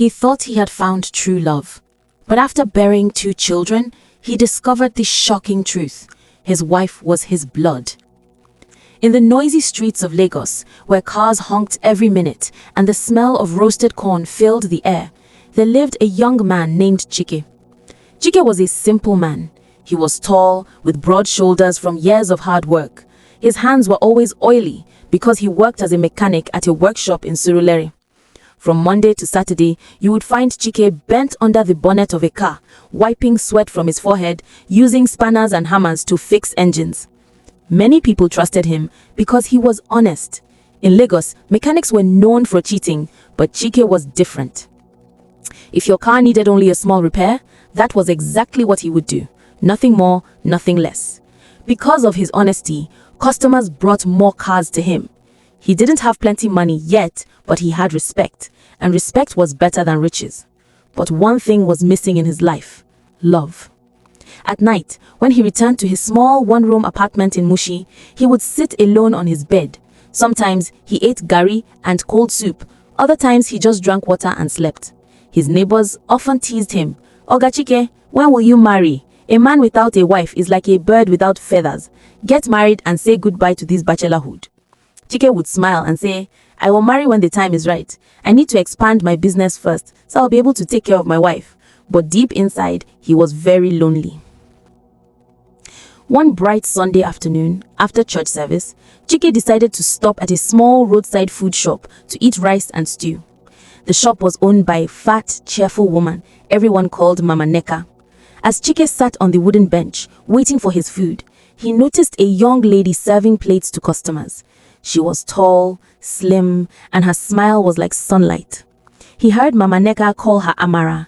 He thought he had found true love. But after bearing 2 children, he discovered the shocking truth. His wife was his blood. In the noisy streets of Lagos, where cars honked every minute and the smell of roasted corn filled the air, there lived a young man named Chike. Chike was a simple man. He was tall, with broad shoulders from years of hard work. His hands were always oily because he worked as a mechanic at a workshop in Surulere. From Monday to Saturday, you would find Chike bent under the bonnet of a car, wiping sweat from his forehead, using spanners and hammers to fix engines. Many people trusted him because he was honest. In Lagos, mechanics were known for cheating, but Chike was different. If your car needed only a small repair, that was exactly what he would do. Nothing more, nothing less. Because of his honesty, customers brought more cars to him. He didn't have plenty money yet, but he had respect, and respect was better than riches. But one thing was missing in his life: love. At night, when he returned to his small one-room apartment in Mushi, he would sit alone on his bed. Sometimes he ate gari and cold soup. Other times he just drank water and slept. His neighbors often teased him. "Oga Chike, when will you marry? A man without a wife is like a bird without feathers. Get married and say goodbye to this bachelorhood." Chike would smile and say, "I will marry when the time is right. I need to expand my business first, so I'll be able to take care of my wife." But deep inside, he was very lonely. One bright Sunday afternoon, after church service, Chike decided to stop at a small roadside food shop to eat rice and stew. The shop was owned by a fat, cheerful woman everyone called Mama Neka. As Chike sat on the wooden bench, waiting for his food, he noticed a young lady serving plates to customers. She was tall, slim, and her smile was like sunlight. He heard Mama Neka call her Amara.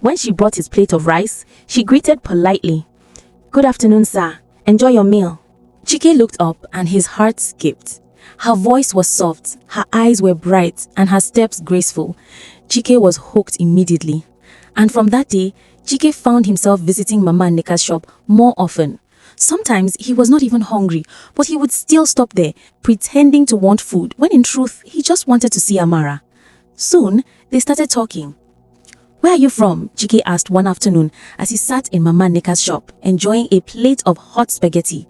When she brought his plate of rice, she greeted politely. "Good afternoon, sir. Enjoy your meal." Chike looked up and his heart skipped. Her voice was soft, her eyes were bright, and her steps graceful. Chike was hooked immediately. And from that day, Chike found himself visiting Mama Neka's shop more often. Sometimes he was not even hungry, but he would still stop there, pretending to want food, when in truth, he just wanted to see Amara. Soon, they started talking. "Where are you from?" Chike asked one afternoon as he sat in Mama Neka's shop, enjoying a plate of hot spaghetti.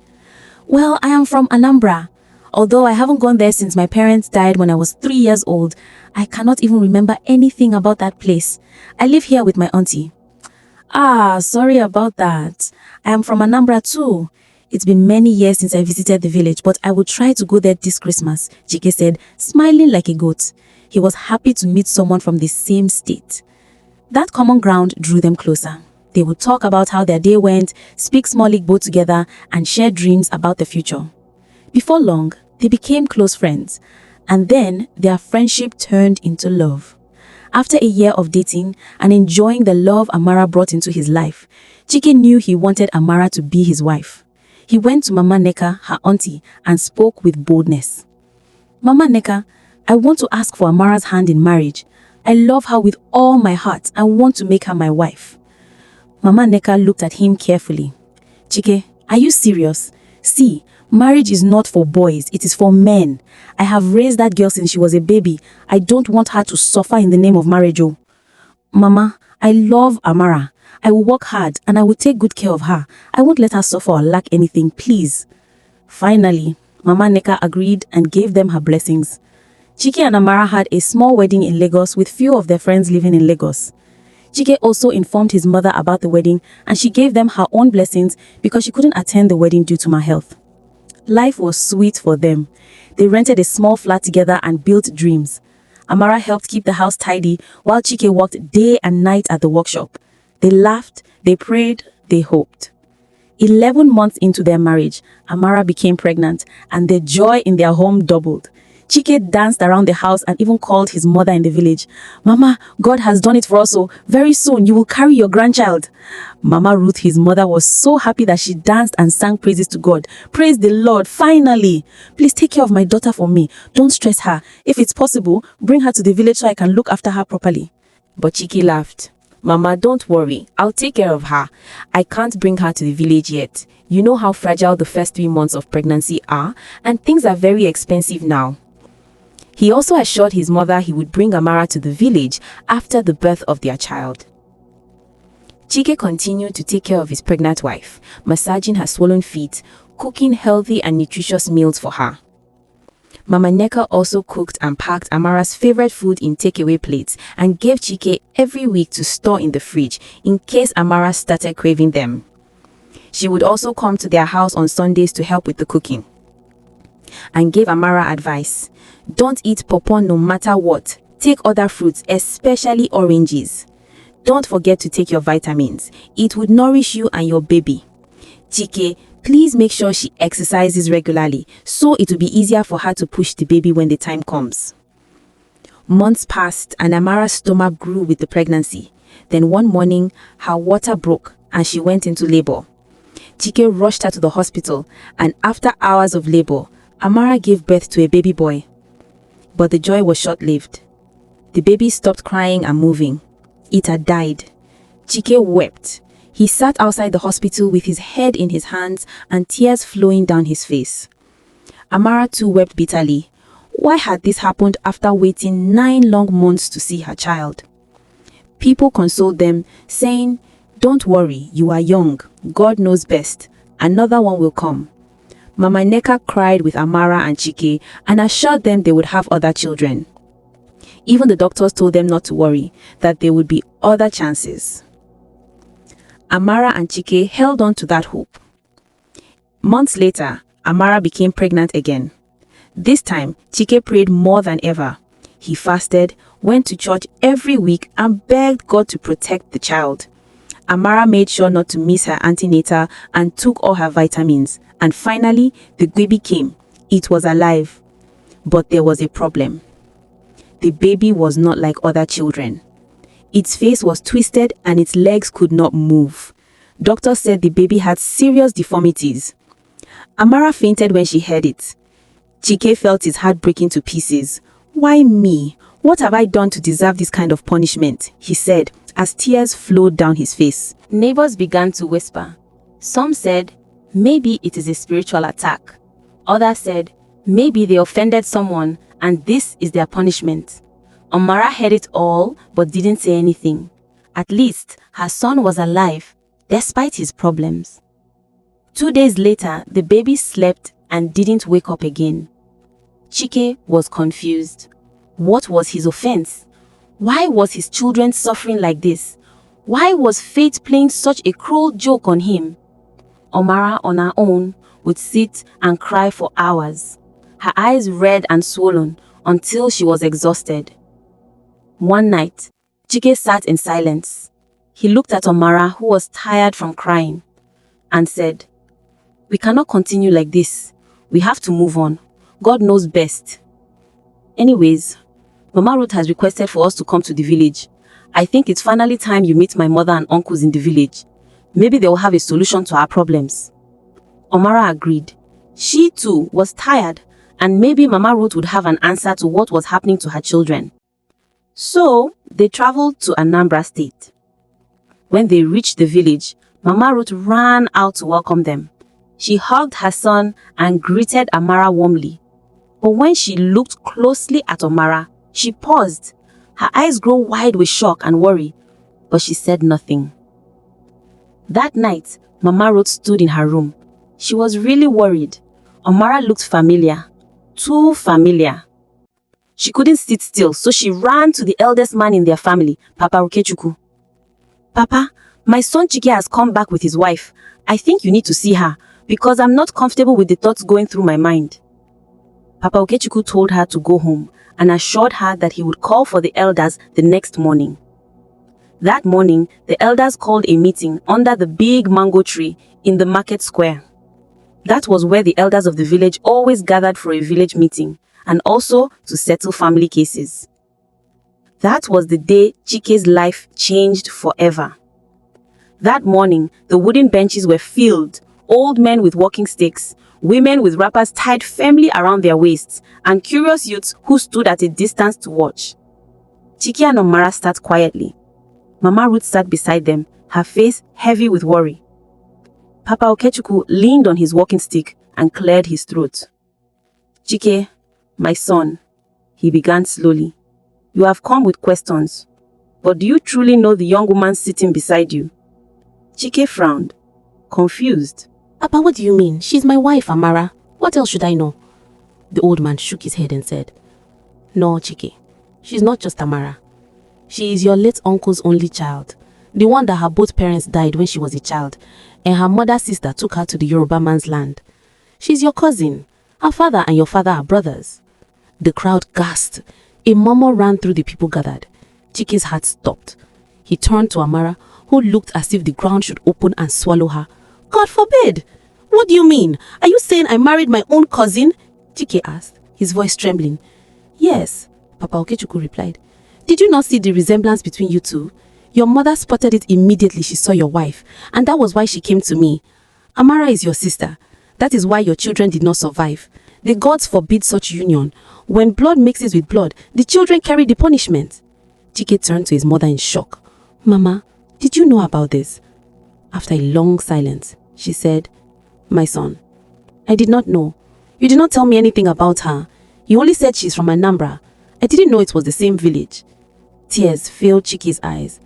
"Well, I am from Anambra. Although I haven't gone there since my parents died when I was 3 years old, I cannot even remember anything about that place. I live here with my auntie." "Ah, sorry about that. I am from Anambra too. It's been many years since I visited the village, but I will try to go there this Christmas," Chike said, smiling like a goat. He was happy to meet someone from the same state. That common ground drew them closer. They would talk about how their day went, speak small Igbo together, and share dreams about the future. Before long, they became close friends, and then their friendship turned into love. After a year of dating and enjoying the love Amara brought into his life, Chike knew he wanted Amara to be his wife. He went to Mama Neka, her auntie, and spoke with boldness. "Mama Neka, I want to ask for Amara's hand in marriage. I love her with all my heart and want to make her my wife." Mama Neka looked at him carefully. "Chike, are you serious? See, marriage is not for boys, it is for men. I have raised that girl since she was a baby. I don't want her to suffer in the name of marriage. Oh. Mama, I love Amara. I will work hard and I will take good care of her. I won't let her suffer or lack anything, please." Finally, Mama Neka agreed and gave them her blessings. Chike and Amara had a small wedding in Lagos with few of their friends living in Lagos. Chike also informed his mother about the wedding and she gave them her own blessings because she couldn't attend the wedding due to her health. Life was sweet for them. They rented a small flat together and built dreams. Amara helped keep the house tidy while Chike worked day and night at the workshop. They laughed, they prayed, they hoped. 11 months into their marriage, Amara became pregnant and the joy in their home doubled. Chike danced around the house and even called his mother in the village. "Mama, God has done it for us, so very soon you will carry your grandchild." Mama Ruth, his mother, was so happy that she danced and sang praises to God. "Praise the Lord, finally! Please take care of my daughter for me. Don't stress her. If it's possible, bring her to the village so I can look after her properly." But Chike laughed. "Mama, don't worry. I'll take care of her. I can't bring her to the village yet. You know how fragile the first 3 months of pregnancy are, and things are very expensive now." He also assured his mother he would bring Amara to the village after the birth of their child. Chike continued to take care of his pregnant wife, massaging her swollen feet, cooking healthy and nutritious meals for her. Mama Nneka also cooked and packed Amara's favorite food in takeaway plates and gave Chike every week to store in the fridge in case Amara started craving them. She would also come to their house on Sundays to help with the cooking and gave Amara advice. Don't eat pawpaw no matter what. Take other fruits, especially oranges. Don't forget to take your vitamins. It would nourish you and your baby. Chike, please make sure she exercises regularly so it will be easier for her to push the baby when the time comes. Months passed and Amara's stomach grew with the pregnancy. Then one morning, her water broke and she went into labor. Chike rushed her to the hospital, and after hours of labor, Amara gave birth to a baby boy. But the joy was short-lived. The baby stopped crying and moving. It had died. Chike wept. He sat outside the hospital with his head in his hands and tears flowing down his face. Amara too wept bitterly. Why had this happened after waiting 9 long months to see her child? People consoled them, saying, "Don't worry, you are young. God knows best. Another one will come." Mama Nneka cried with Amara and Chike and assured them they would have other children. Even the doctors told them not to worry, that there would be other chances. Amara and Chike held on to that hope. Months later, Amara became pregnant again. This time, Chike prayed more than ever. He fasted, went to church every week and begged God to protect the child. Amara made sure not to miss her antenatal and took all her vitamins. And finally, the baby came. It was alive. But there was a problem. The baby was not like other children. Its face was twisted and its legs could not move. Doctors said the baby had serious deformities. Amara fainted when she heard it. Chike felt his heart breaking to pieces. "Why me? What have I done to deserve this kind of punishment?" he said as tears flowed down his face. Neighbors began to whisper. Some said, maybe it is a spiritual attack. Others said, maybe they offended someone and this is their punishment. Amara heard it all but didn't say anything. At least her son was alive despite his problems. 2 days later, the baby slept and didn't wake up again. Chike was confused. What was his offense? Why was his children suffering like this? Why was fate playing such a cruel joke on him? Amara, on her own, would sit and cry for hours, her eyes red and swollen until she was exhausted. One night, Chike sat in silence. He looked at Amara, who was tired from crying, and said, "We cannot continue like this. We have to move on. God knows best. Anyways, Mama Ruth has requested for us to come to the village. I think it's finally time you meet my mother and uncles in the village. Maybe they will have a solution to our problems." Amara agreed. She too was tired, and maybe Mama Ruth would have an answer to what was happening to her children. So, they traveled to Anambra State. When they reached the village, Mama Ruth ran out to welcome them. She hugged her son and greeted Amara warmly. But when she looked closely at Amara, she paused. Her eyes grew wide with shock and worry, but she said nothing. That night, Mama Ruth stood in her room. She was really worried. Amara looked familiar, too familiar. She couldn't sit still, so she ran to the eldest man in their family, Papa Okechukwu. "Papa, my son Chike has come back with his wife. I think you need to see her, because I'm not comfortable with the thoughts going through my mind." Papa Okechukwu told her to go home and assured her that he would call for the elders the next morning. That morning, the elders called a meeting under the big mango tree in the market square. That was where the elders of the village always gathered for a village meeting and also to settle family cases. That was the day Chike's life changed forever. That morning, the wooden benches were filled, old men with walking sticks, women with wrappers tied firmly around their waists, and curious youths who stood at a distance to watch. Chike and Amara sat quietly. Mama Ruth sat beside them, her face heavy with worry. Papa Okechukwu leaned on his walking stick and cleared his throat. "Chike, my son, He began slowly. You have come with questions, but do you truly know the young woman sitting beside you? Chike frowned, confused. Papa, what do you mean? She's my wife, Amara. What else should I know? The old man shook his head and said, No, Chike, she's not just Amara. She is your late uncle's only child, the one that her both parents died when she was a child, and her mother's sister took her to the Yoruba man's land. She's your cousin. Her father and your father are brothers. The crowd gasped. A murmur ran through the people gathered. Chike's heart stopped. He turned to Amara, who looked as if the ground should open and swallow her. God forbid! What do you mean? Are you saying I married my own cousin? Chike asked, his voice trembling. Yes, Papa Okechukwu replied. Did you not see the resemblance between you two? Your mother spotted it immediately she saw your wife, and that was why she came to me. Amara is your sister. That is why your children did not survive. The gods forbid such union. When blood mixes with blood, the children carry the punishment. Chike turned to his mother in shock. Mama, did you know about this? After a long silence, she said, My son, I did not know. You did not tell me anything about her. You only said she's from Anambra. I didn't know it was the same village. Tears filled Chike's eyes.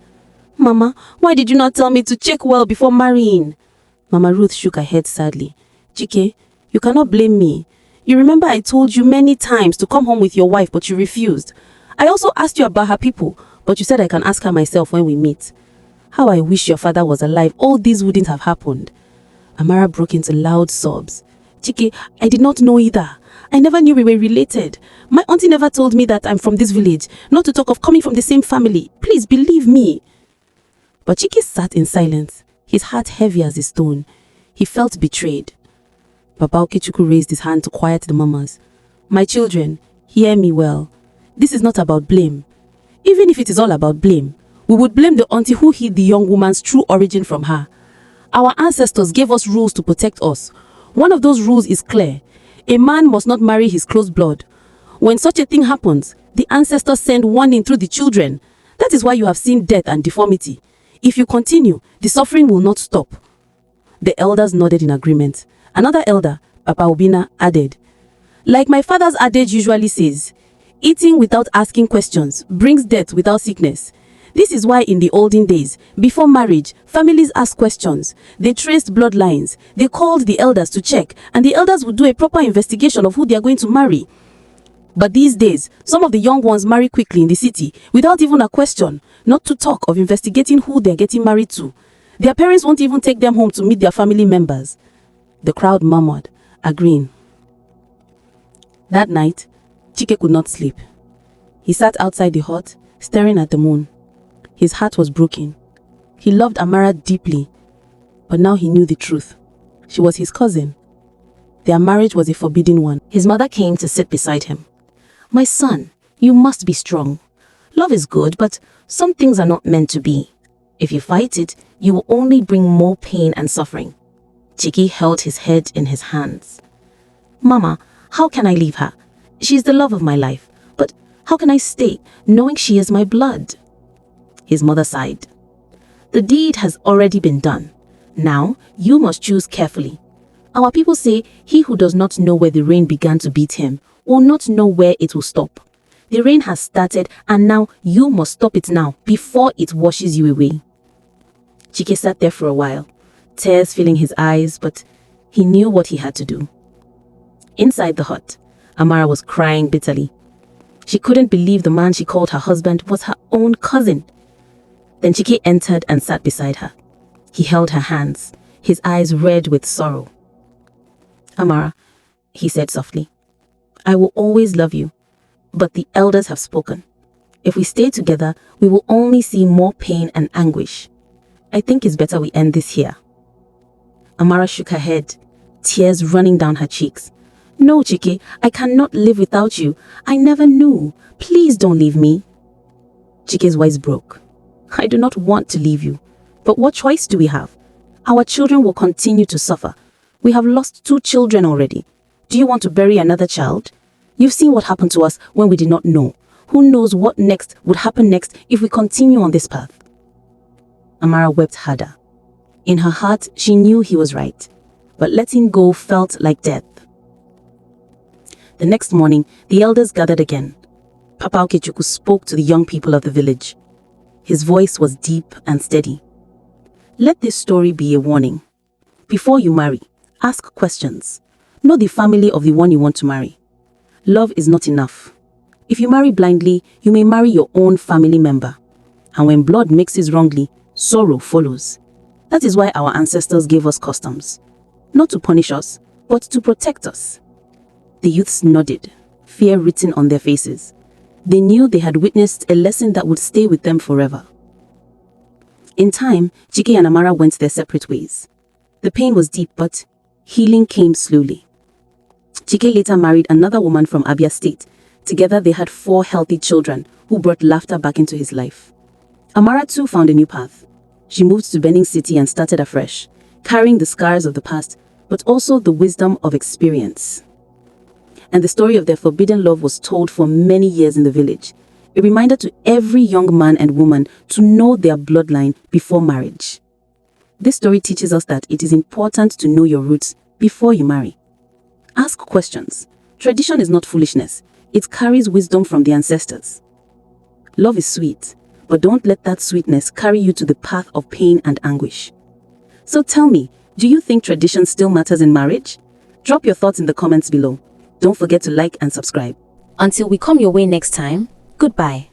Mama, why did you not tell me to check well before marrying? Mama Ruth shook her head sadly. Chike, you cannot blame me. You remember I told you many times to come home with your wife, but you refused. I also asked you about her people, but you said I can ask her myself when we meet. How I wish your father was alive. All this wouldn't have happened. Amara broke into loud sobs. Chike, I did not know either. I never knew we were related. My auntie never told me that I'm from this village, not to talk of coming from the same family. Please believe me. But Chike sat in silence, his heart heavy as a stone. He felt betrayed. Papa Okechukwu raised his hand to quiet the murmurs. My children, hear me well. This is not about blame. Even if it is all about blame, we would blame the auntie who hid the young woman's true origin from her. Our ancestors gave us rules to protect us. One of those rules is clear. A man must not marry his close blood. When such a thing happens, the ancestors send warning through the children. That is why you have seen death and deformity. If you continue, the suffering will not stop. The elders nodded in agreement. Another elder, Papa Obina, added, Like my father's adage usually says, eating without asking questions brings death without sickness. This is why in the olden days, before marriage, families asked questions. They traced bloodlines. They called the elders to check, and the elders would do a proper investigation of who they are going to marry. But these days, some of the young ones marry quickly in the city without even a question, not to talk of investigating who they're getting married to. Their parents won't even take them home to meet their family members. The crowd murmured, agreeing. That night, Chike could not sleep. He sat outside the hut, staring at the moon. His heart was broken. He loved Amara deeply, but now he knew the truth. She was his cousin. Their marriage was a forbidden one. His mother came to sit beside him. My son, you must be strong. Love is good, but some things are not meant to be. If you fight it, you will only bring more pain and suffering. Chike held his head in his hands. Mama, how can I leave her? She is the love of my life. But how can I stay, knowing she is my blood? His mother sighed. The deed has already been done. Now, you must choose carefully. Our people say, he who does not know where the rain began to beat him will not know where it will stop. The rain has started, and now you must stop it now, before it washes you away. Chike sat there for a while, tears filling his eyes, but he knew what he had to do. Inside the hut, Amara was crying bitterly. She couldn't believe the man she called her husband was her own cousin. Then Chike entered and sat beside her. He held her hands, his eyes red with sorrow. Amara, he said softly, I will always love you, but the elders have spoken. If we stay together, we will only see more pain and anguish. I think it's better we end this here. Amara shook her head, tears running down her cheeks. No, Chike, I cannot live without you. I never knew. Please don't leave me. Chike's voice broke. I do not want to leave you. But what choice do we have? Our children will continue to suffer. We have lost 2 children already. Do you want to bury another child? You've seen what happened to us when we did not know. Who knows what next would happen next if we continue on this path? Amara wept harder. In her heart, she knew he was right. But letting go felt like death. The next morning, the elders gathered again. Papa Okechukwu spoke to the young people of the village. His voice was deep and steady. Let this story be a warning. Before you marry, ask questions. Know the family of the one you want to marry. Love is not enough. If you marry blindly, you may marry your own family member. And when blood mixes wrongly, sorrow follows. That is why our ancestors gave us customs. Not to punish us, but to protect us. The youths nodded, fear written on their faces. They knew they had witnessed a lesson that would stay with them forever. In time, Chike and Amara went their separate ways. The pain was deep, but healing came slowly. Chike later married another woman from Abia State. Together they had 4 healthy children who brought laughter back into his life. Amara too found a new path. She moved to Benin City and started afresh, carrying the scars of the past, but also the wisdom of experience. And the story of their forbidden love was told for many years in the village, a reminder to every young man and woman to know their bloodline before marriage. This story teaches us that it is important to know your roots before you marry. Ask questions. Tradition is not foolishness. It carries wisdom from the ancestors. Love is sweet, but don't let that sweetness carry you to the path of pain and anguish. So tell me, do you think tradition still matters in marriage? Drop your thoughts in the comments below. Don't forget to like and subscribe. Until we come your way next time, goodbye.